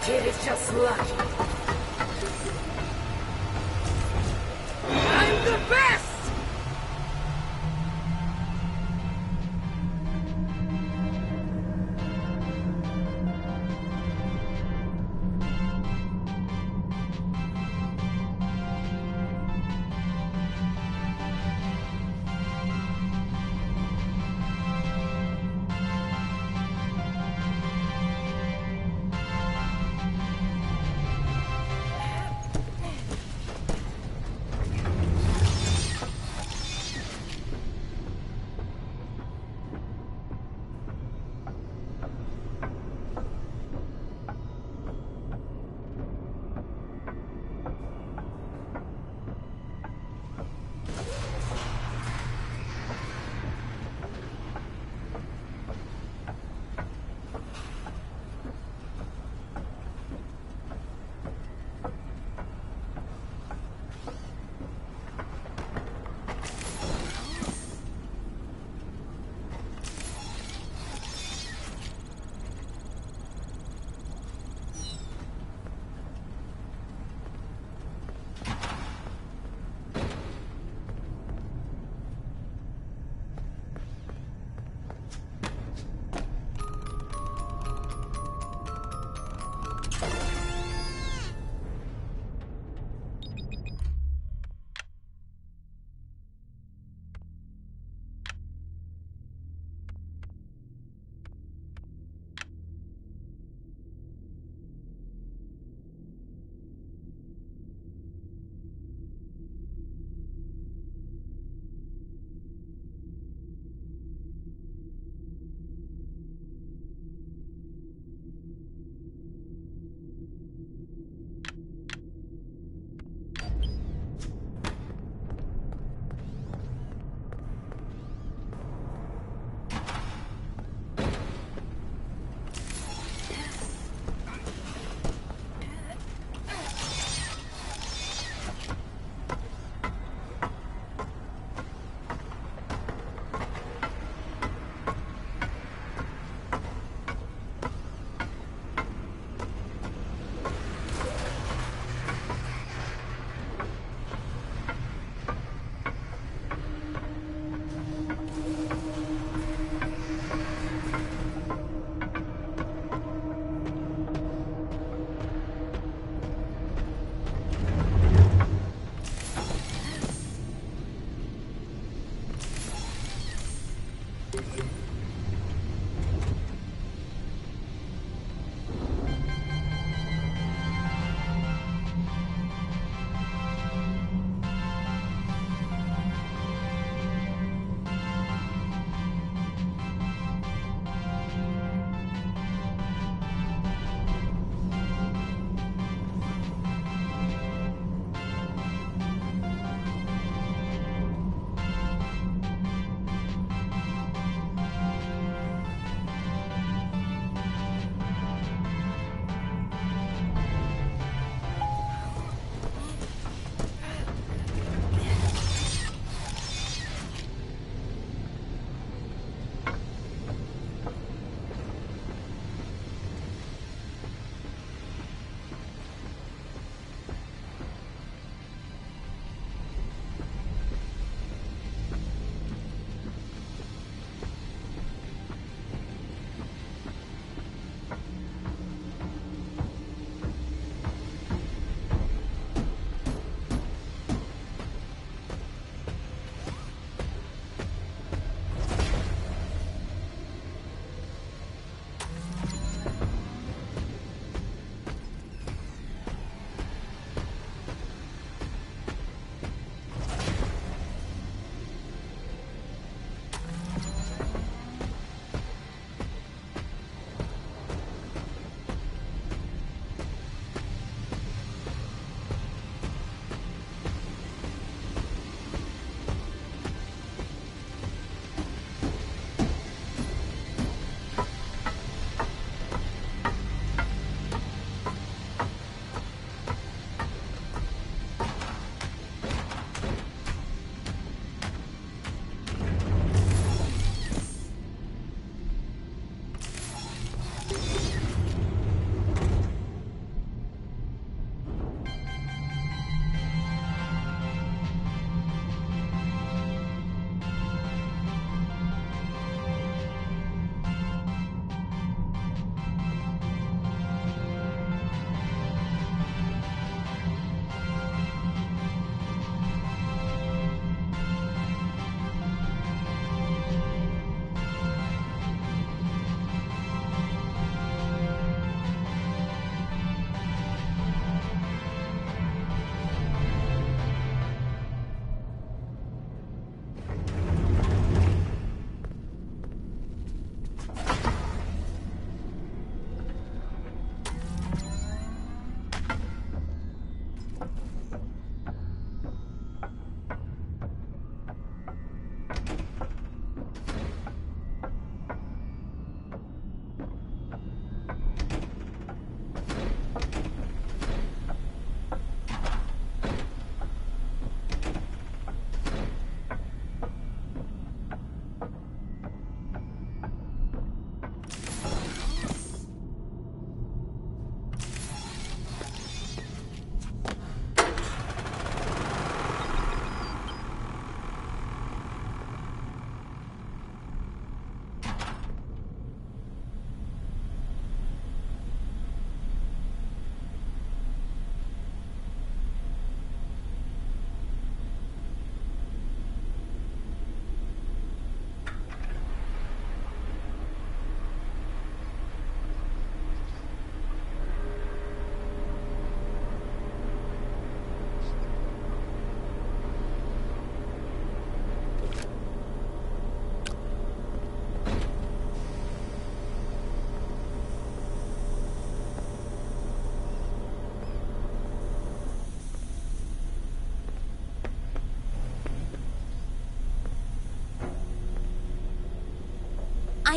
just lucky. I'm the best!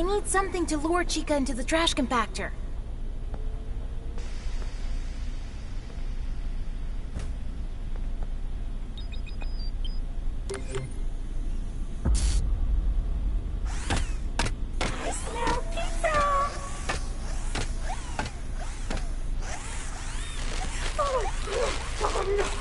I need something to lure Chica into the trash compactor. I smell pizza! Oh no!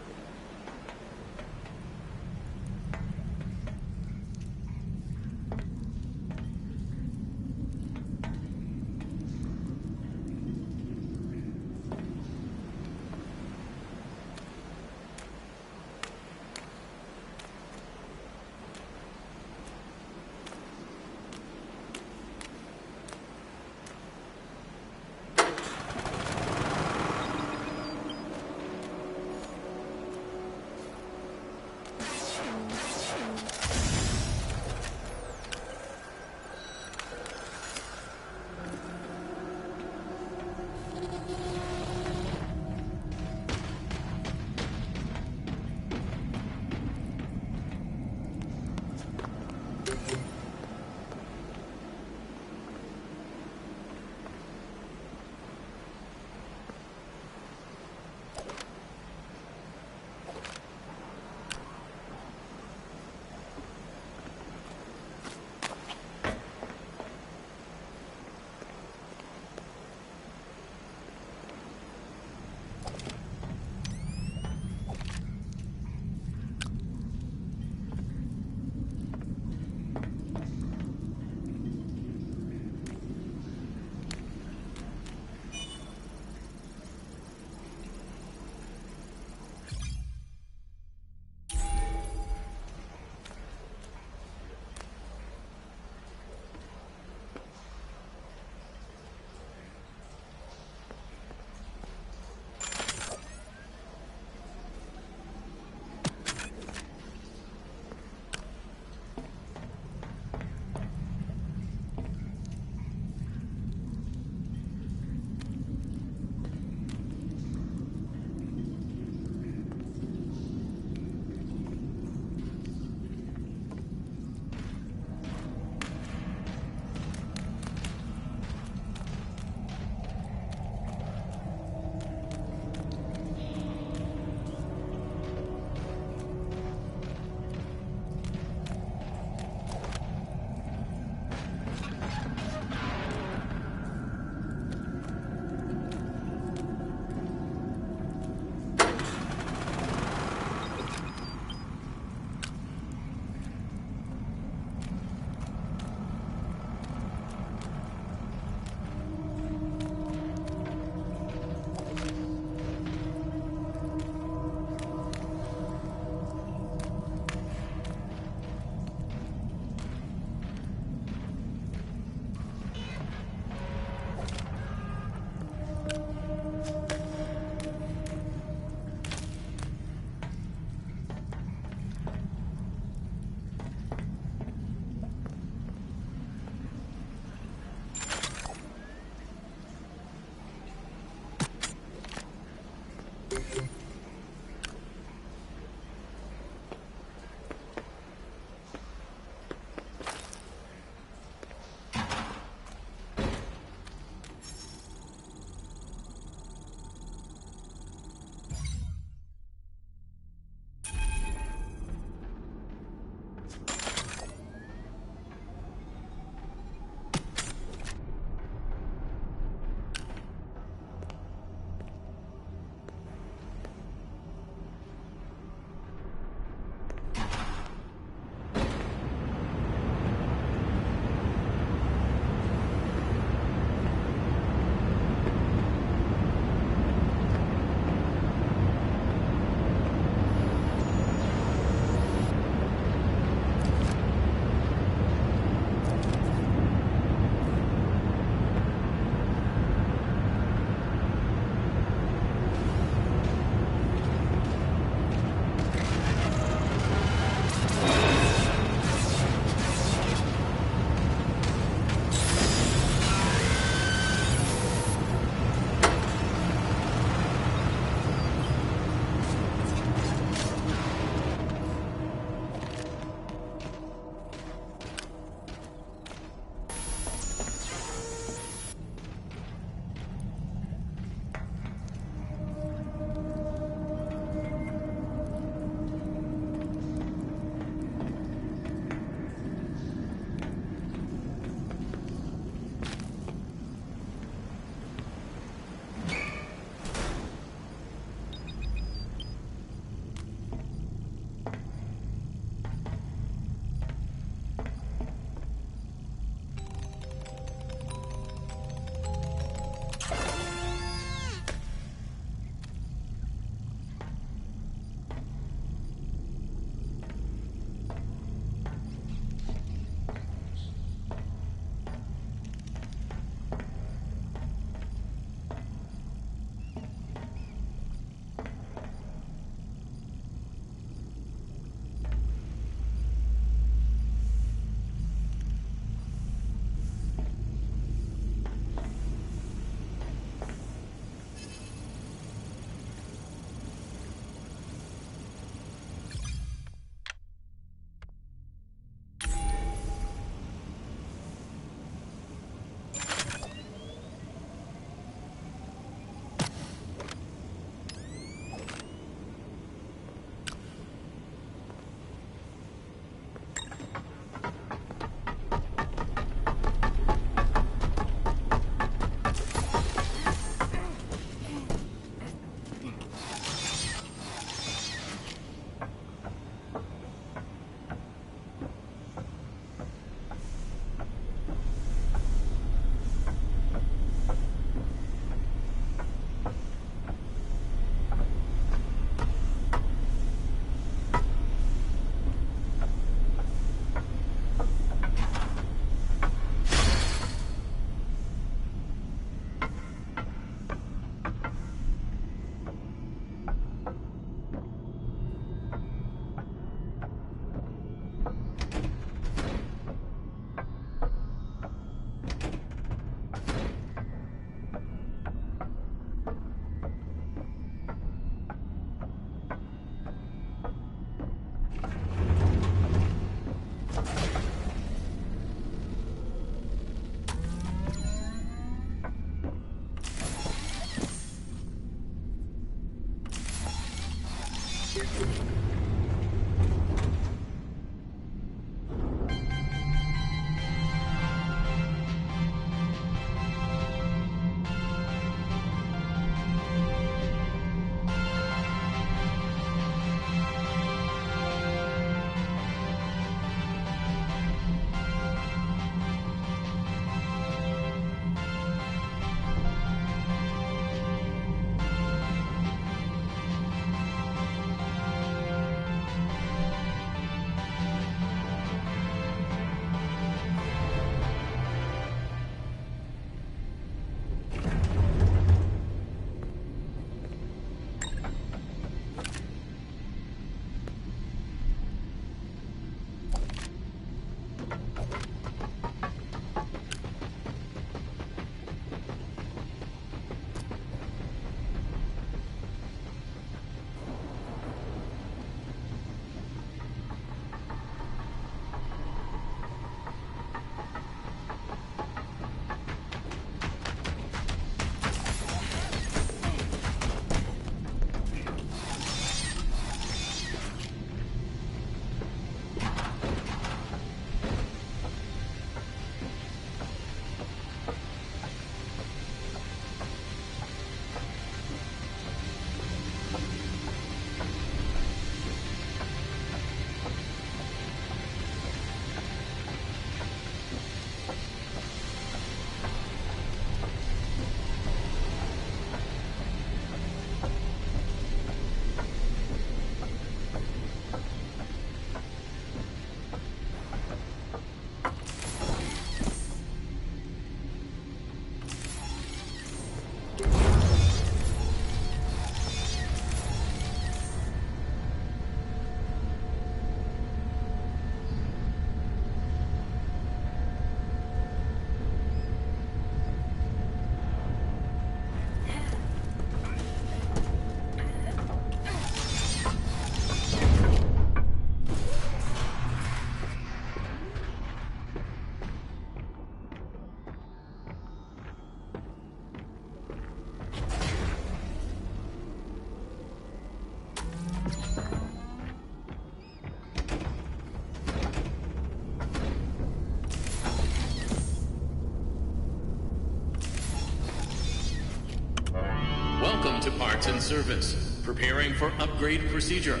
parts in service. Preparing for upgrade procedure.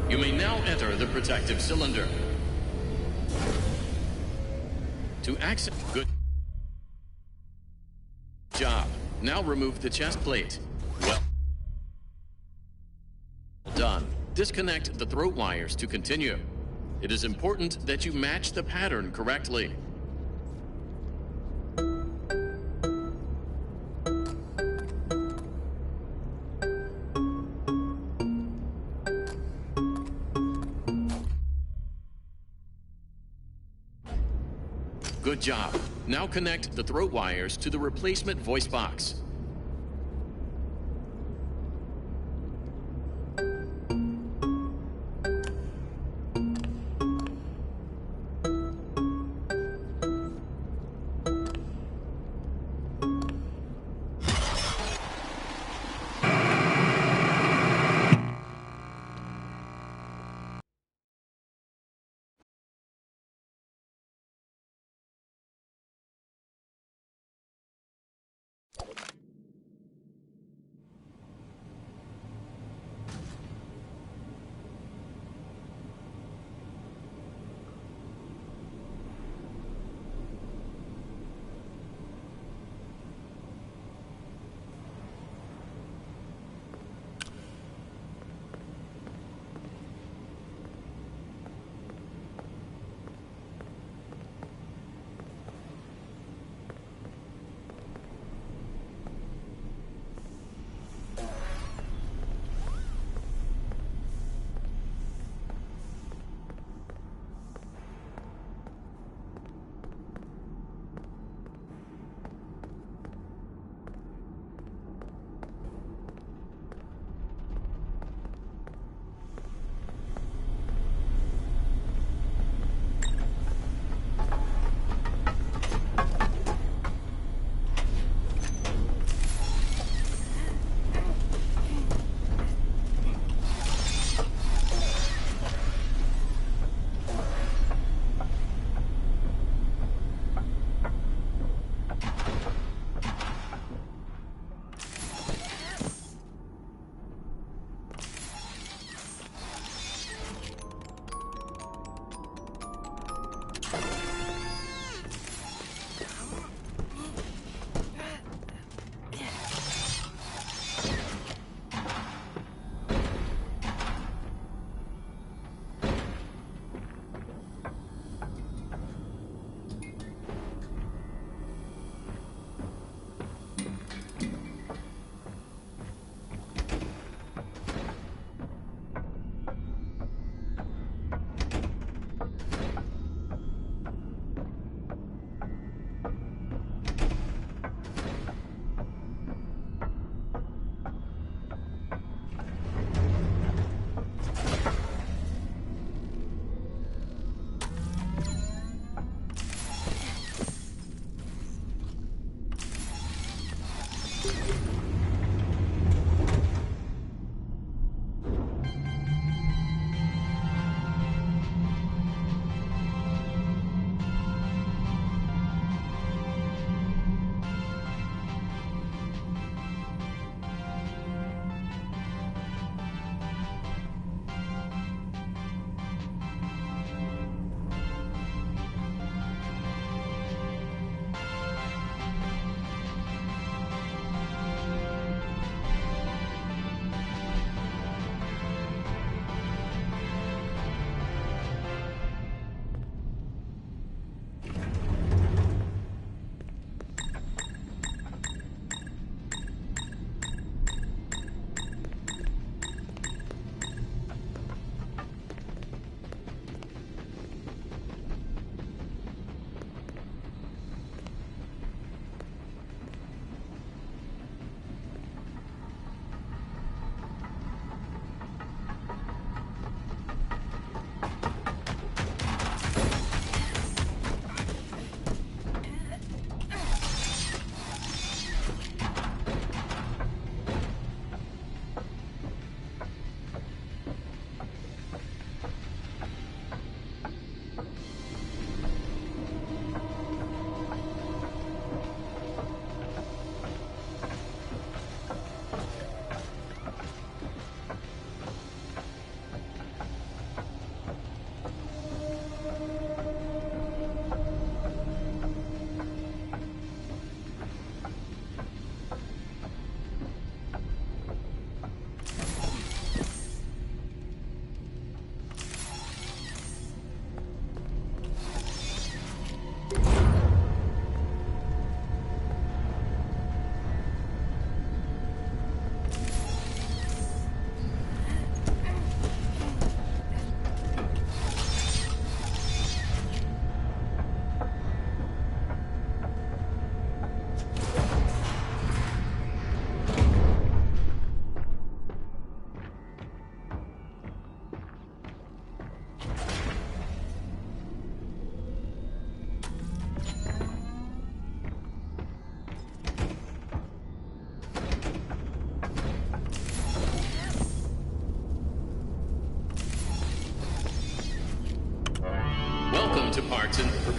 You may now enter the protective cylinder. To access... Good job. Now remove the chest plate. Well done. Disconnect the throat wires to continue. It is important that you match the pattern correctly. Good job. Now connect the throat wires to the replacement voice box.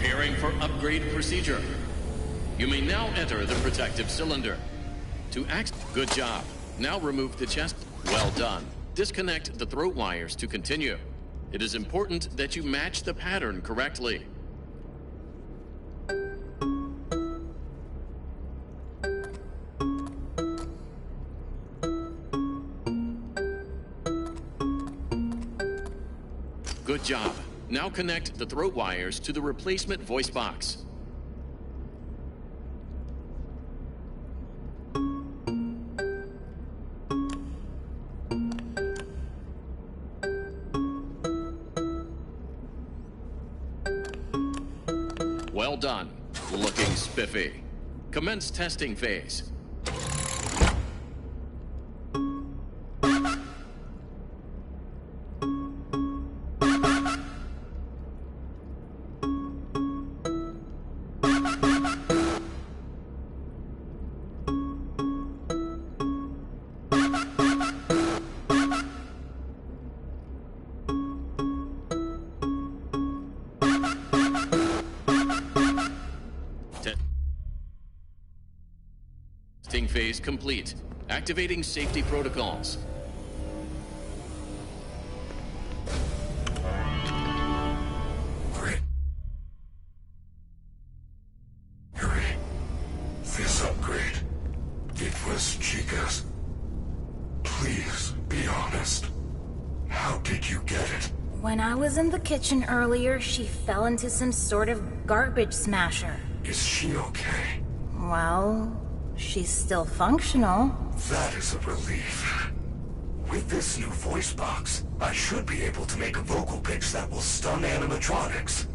Preparing for upgrade procedure. You may now enter the protective cylinder. Good job. Now remove the chest. Well done. Disconnect the throat wires to continue. It is important that you match the pattern correctly. Good job. Now connect the throat wires to the replacement voice box. Well done. Looking spiffy. Commence testing phase. Testing phase complete. Activating safety protocols. This upgrade, it was Chica's. Please be honest. How did you get it? When I was in the kitchen earlier, she fell into some sort of garbage smasher. Is she okay? Well, she's still functional. That is a relief. With this new voice box, I should be able to make a vocal pitch that will stun animatronics.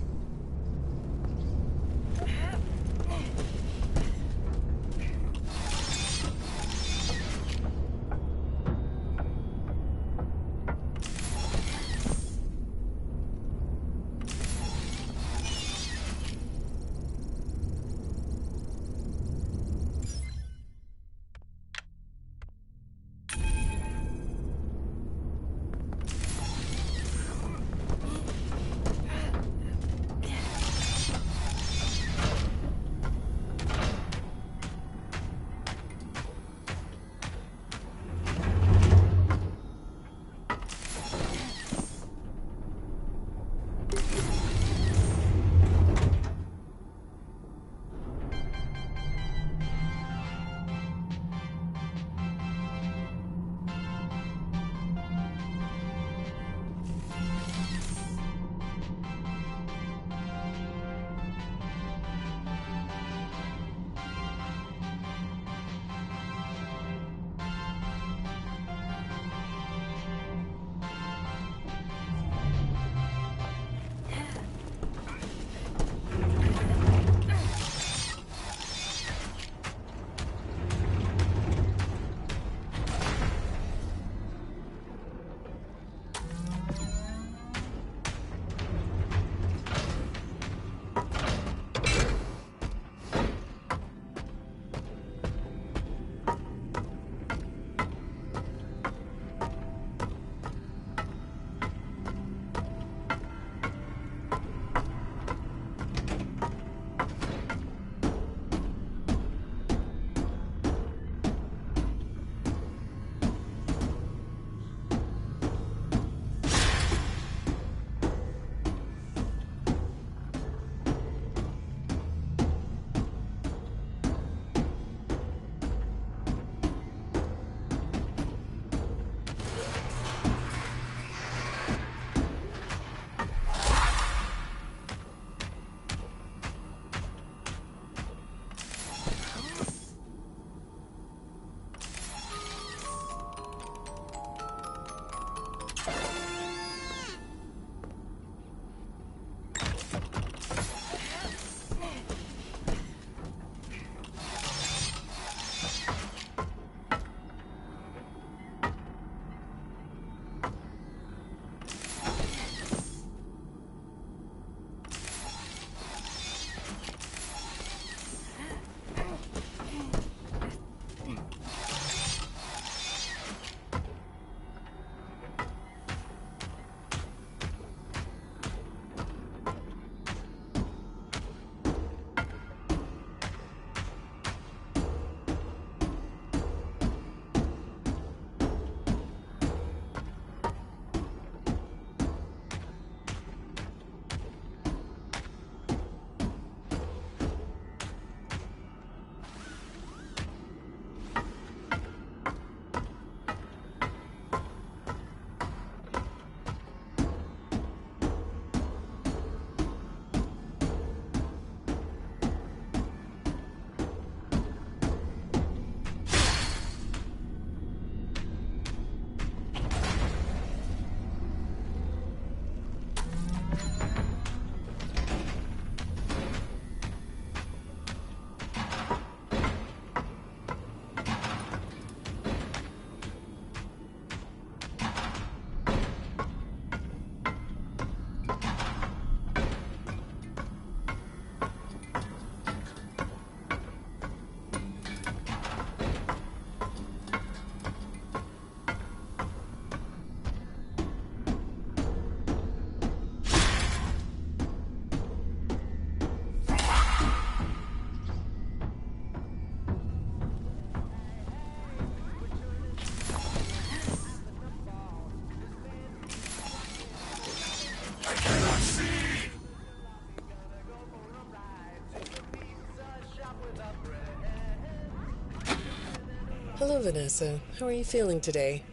Hello, Vanessa. How are you feeling today?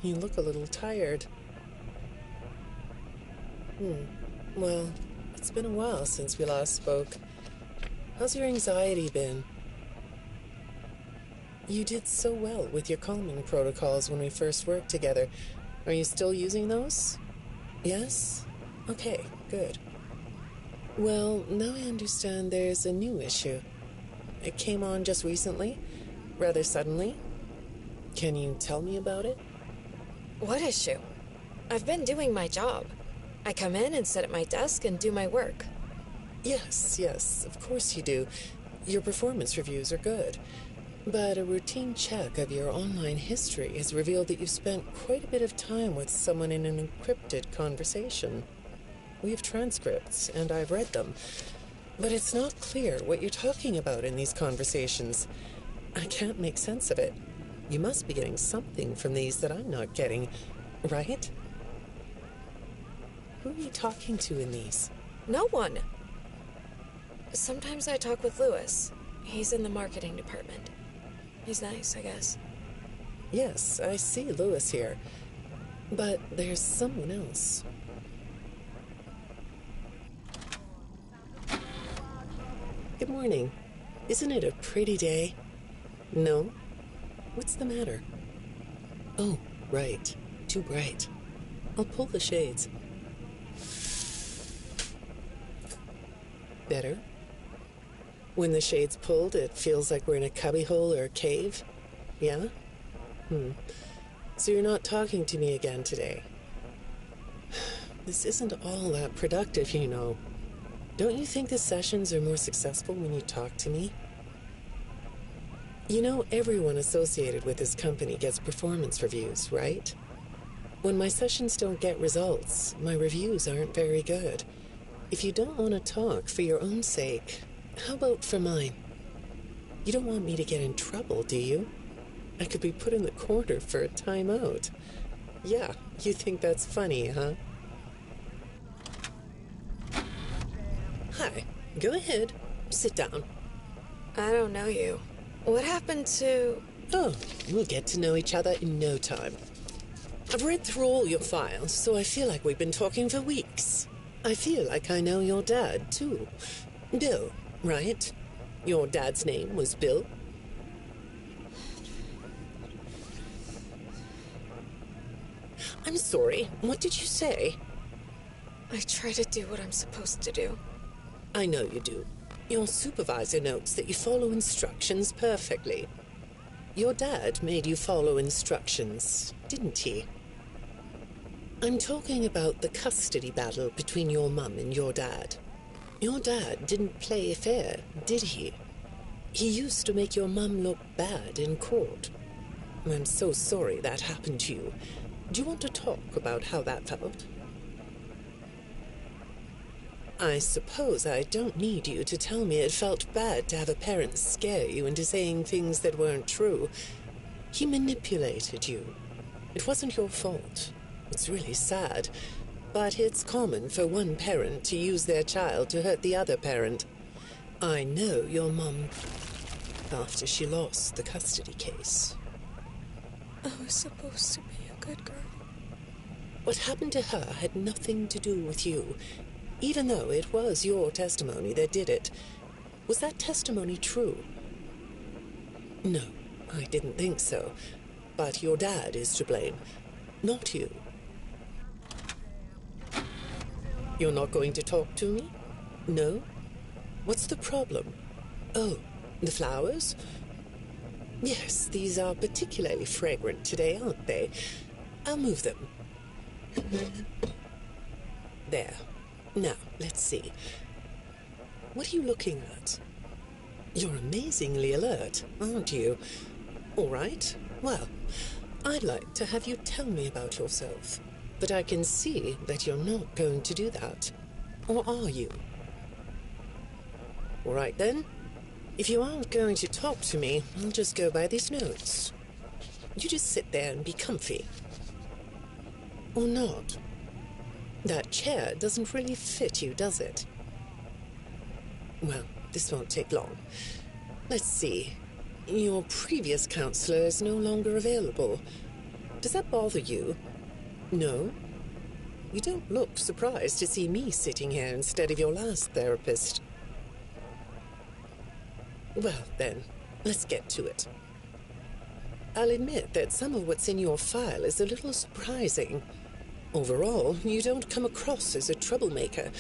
You look a little tired. Well, it's been a while since we last spoke. How's your anxiety been? You did so well with your calming protocols when we first worked together. Are you still using those? Yes? Okay, good. Well, now I understand there's a new issue. It came on just recently, rather suddenly. Can you tell me about it? What issue? I've been doing my job. I come in and sit at my desk and do my work. Yes, of course you do. Your performance reviews are good. But a routine check of your online history has revealed that you've spent quite a bit of time with someone in an encrypted conversation. We have transcripts, and I've read them. But it's not clear what you're talking about in these conversations. I can't make sense of it. You must be getting something from these that I'm not getting, right? Who are you talking to in these? No one. Sometimes I talk with Lewis. He's in the marketing department. He's nice, I guess. Yes, I see Lewis here. But there's someone else. Good morning. Isn't it a pretty day? No? What's the matter? Oh, right. Too bright. I'll pull the shades. Better? When the shade's pulled, it feels like we're in a cubbyhole or a cave? Yeah? So you're not talking to me again today? This isn't all that productive, you know. Don't you think the sessions are more successful when you talk to me? You know, everyone associated with this company gets performance reviews, right? When my sessions don't get results, my reviews aren't very good. If you don't want to talk for your own sake, how about for mine? You don't want me to get in trouble, do you? I could be put in the corner for a timeout. Yeah, you think that's funny, huh? Hi, go ahead. Sit down. I don't know you. What happened to... Oh, we'll get to know each other in no time. I've read through all your files, so I feel like we've been talking for weeks. I feel like I know your dad, too. Bill, right? Your dad's name was Bill? I'm sorry, what did you say? I try to do what I'm supposed to do. I know you do. Your supervisor notes that you follow instructions perfectly. Your dad made you follow instructions, didn't he? I'm talking about the custody battle between your mum and your dad. Your dad didn't play fair, did he? He used to make your mum look bad in court. I'm so sorry that happened to you. Do you want to talk about how that felt? I suppose I don't need you to tell me it felt bad to have a parent scare you into saying things that weren't true. He manipulated you. It wasn't your fault. It's really sad, but it's common for one parent to use their child to hurt the other parent. I know your mum after she lost the custody case. I was supposed to be a good girl. What happened to her had nothing to do with you, even though it was your testimony that did it. Was that testimony true? No, I didn't think so. But your dad is to blame, not you. You're not going to talk to me? No? What's the problem? Oh, the flowers? Yes, these are particularly fragrant today, aren't they? I'll move them. There. Now, let's see. What are you looking at? You're amazingly alert, aren't you? All right. Well, I'd like to have you tell me about yourself. But I can see that you're not going to do that. Or are you? All right, then. If you aren't going to talk to me, I'll just go by these notes. You just sit there and be comfy. Or not. That chair doesn't really fit you, does it? Well, this won't take long. Let's see. Your previous counselor is no longer available. Does that bother you? No? You don't look surprised to see me sitting here instead of your last therapist. Well, then, let's get to it. I'll admit that some of what's in your file is a little surprising. Overall, you don't come across as a troublemaker.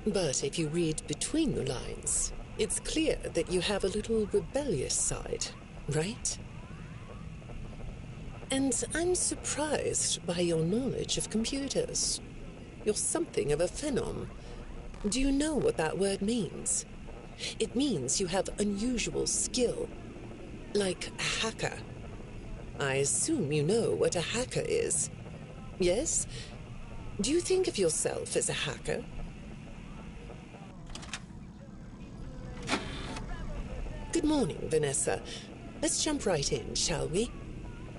But if you read between the lines, it's clear that you have a little rebellious side, right? And I'm surprised by your knowledge of computers. You're something of a phenom. Do you know what that word means? It means you have unusual skill, like a hacker. I assume you know what a hacker is. Yes? Do you think of yourself as a hacker? Good morning, Vanessa. Let's jump right in, shall we?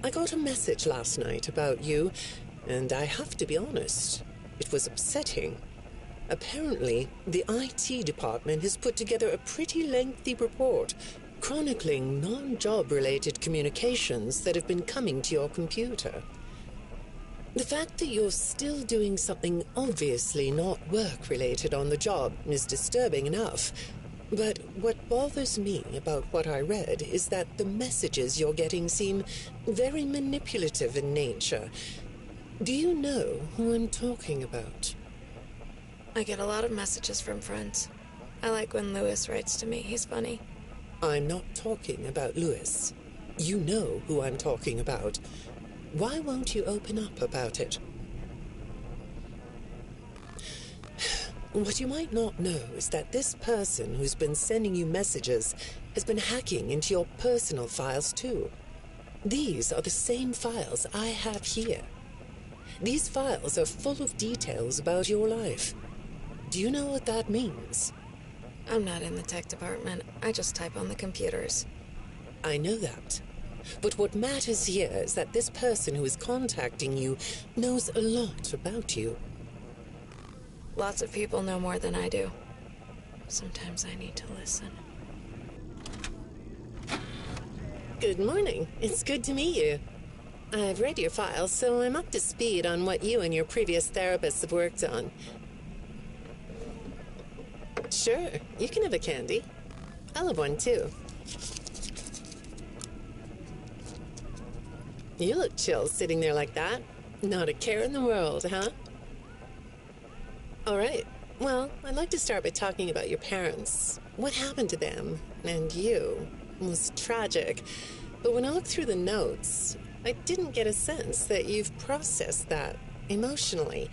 I got a message last night about you, and I have to be honest, it was upsetting. Apparently, the IT department has put together a pretty lengthy report chronicling non-job-related communications that have been coming to your computer. The fact that you're still doing something obviously not work-related on the job is disturbing enough. But what bothers me about what I read is that the messages you're getting seem very manipulative in nature. Do you know who I'm talking about? I get a lot of messages from friends. I like when Lewis writes to me. He's funny. I'm not talking about Lewis. You know who I'm talking about. Why won't you open up about it? What you might not know is that this person who's been sending you messages has been hacking into your personal files too. These are the same files I have here. These files are full of details about your life. Do you know what that means? I'm not in the tech department. I just type on the computers. I know that. But what matters here is that this person who is contacting you knows a lot about you. Lots of people know more than I do. Sometimes I need to listen. Good morning. It's good to meet you. I've read your files, so I'm up to speed on what you and your previous therapists have worked on. Sure, you can have a candy. I'll have one too. You look chill sitting there like that. Not a care in the world, huh? All right. Well, I'd like to start by talking about your parents. What happened to them and you was tragic. But when I looked through the notes, I didn't get a sense that you've processed that emotionally.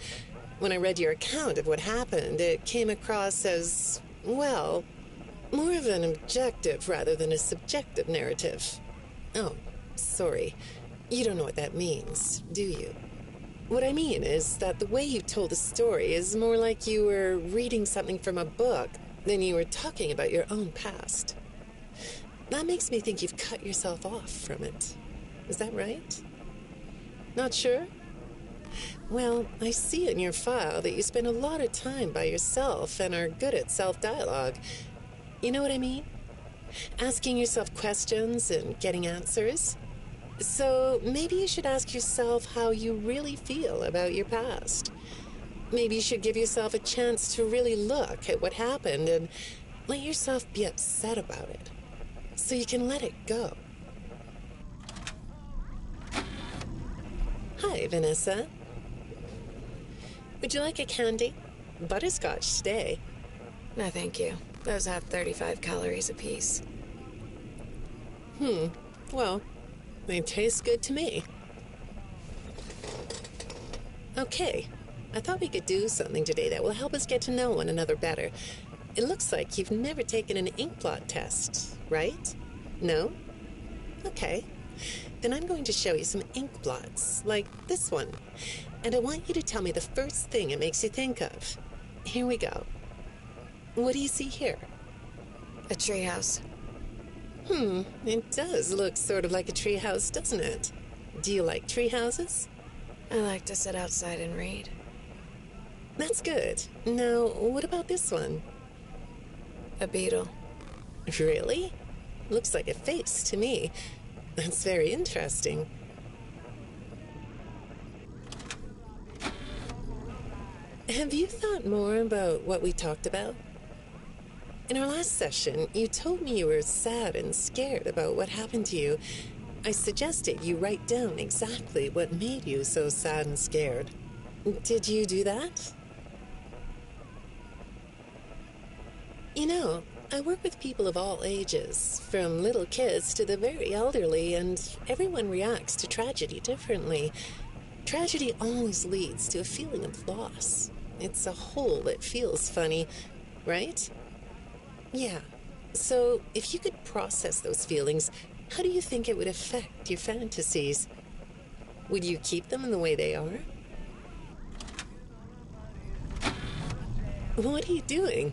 When I read your account of what happened, it came across as, well, more of an objective rather than a subjective narrative. Oh, sorry. You don't know what that means, do you? What I mean is that the way you told the story is more like you were reading something from a book than you were talking about your own past. That makes me think you've cut yourself off from it. Is that right? Not sure? Well, I see in your file that you spend a lot of time by yourself and are good at self-dialogue. You know what I mean? Asking yourself questions and getting answers. So maybe you should ask yourself how you really feel about your past. Maybe you should give yourself a chance to really look at what happened and let yourself be upset about it, so you can let it go. Hi, Vanessa. Would you like a candy? Butterscotch today. No, thank you. Those have 35 calories apiece. Well, they taste good to me. Okay, I thought we could do something today that will help us get to know one another better. It looks like you've never taken an ink blot test, right? No? Okay. Then I'm going to show you some ink blots, like this one. And I want you to tell me the first thing it makes you think of. Here we go. What do you see here? A treehouse. It does look sort of like a treehouse, doesn't it? Do you like treehouses? I like to sit outside and read. That's good. Now, what about this one? A beetle. Really? Looks like a face to me. That's very interesting. Have you thought more about what we talked about? In our last session, you told me you were sad and scared about what happened to you. I suggested you write down exactly what made you so sad and scared. Did you do that? You know, I work with people of all ages, from little kids to the very elderly, and everyone reacts to tragedy differently. Tragedy always leads to a feeling of loss. It's a hole that feels funny, right? Yeah. So, if you could process those feelings, how do you think it would affect your fantasies? Would you keep them in the way they are? What are you doing?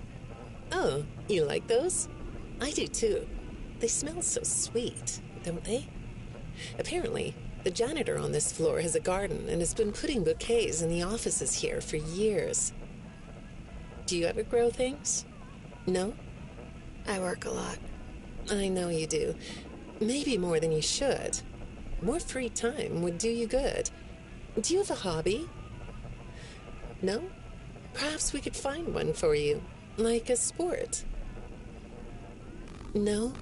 Oh, you like those? I do too. They smell so sweet, don't they? Apparently, the janitor on this floor has a garden and has been putting bouquets in the offices here for years. Do you ever grow things? No? I work a lot. I know you do. Maybe more than you should. More free time would do you good. Do you have a hobby? No? Perhaps we could find one for you, like a sport. No?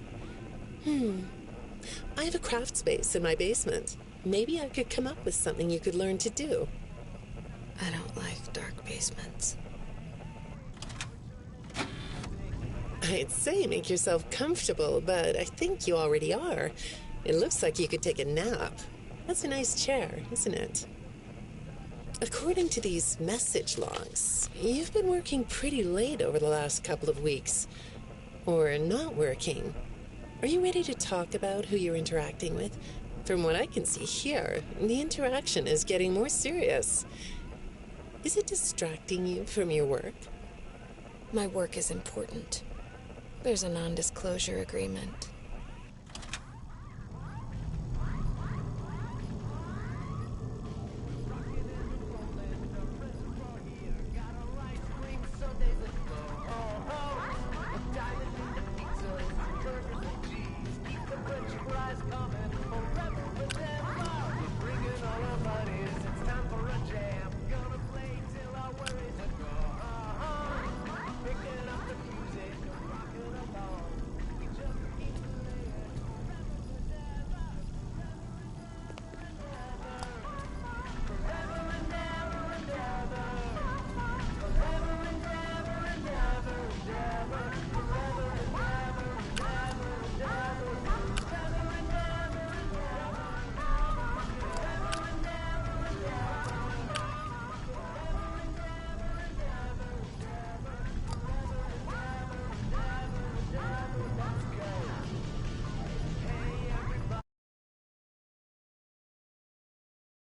I have a craft space in my basement. Maybe I could come up with something you could learn to do. I don't like dark basements. I'd say make yourself comfortable, but I think you already are. It looks like you could take a nap. That's a nice chair, isn't it? According to these message logs, you've been working pretty late over the last couple of weeks. Or not working. Are you ready to talk about who you're interacting with? From what I can see here, the interaction is getting more serious. Is it distracting you from your work? My work is important. There's a non-disclosure agreement.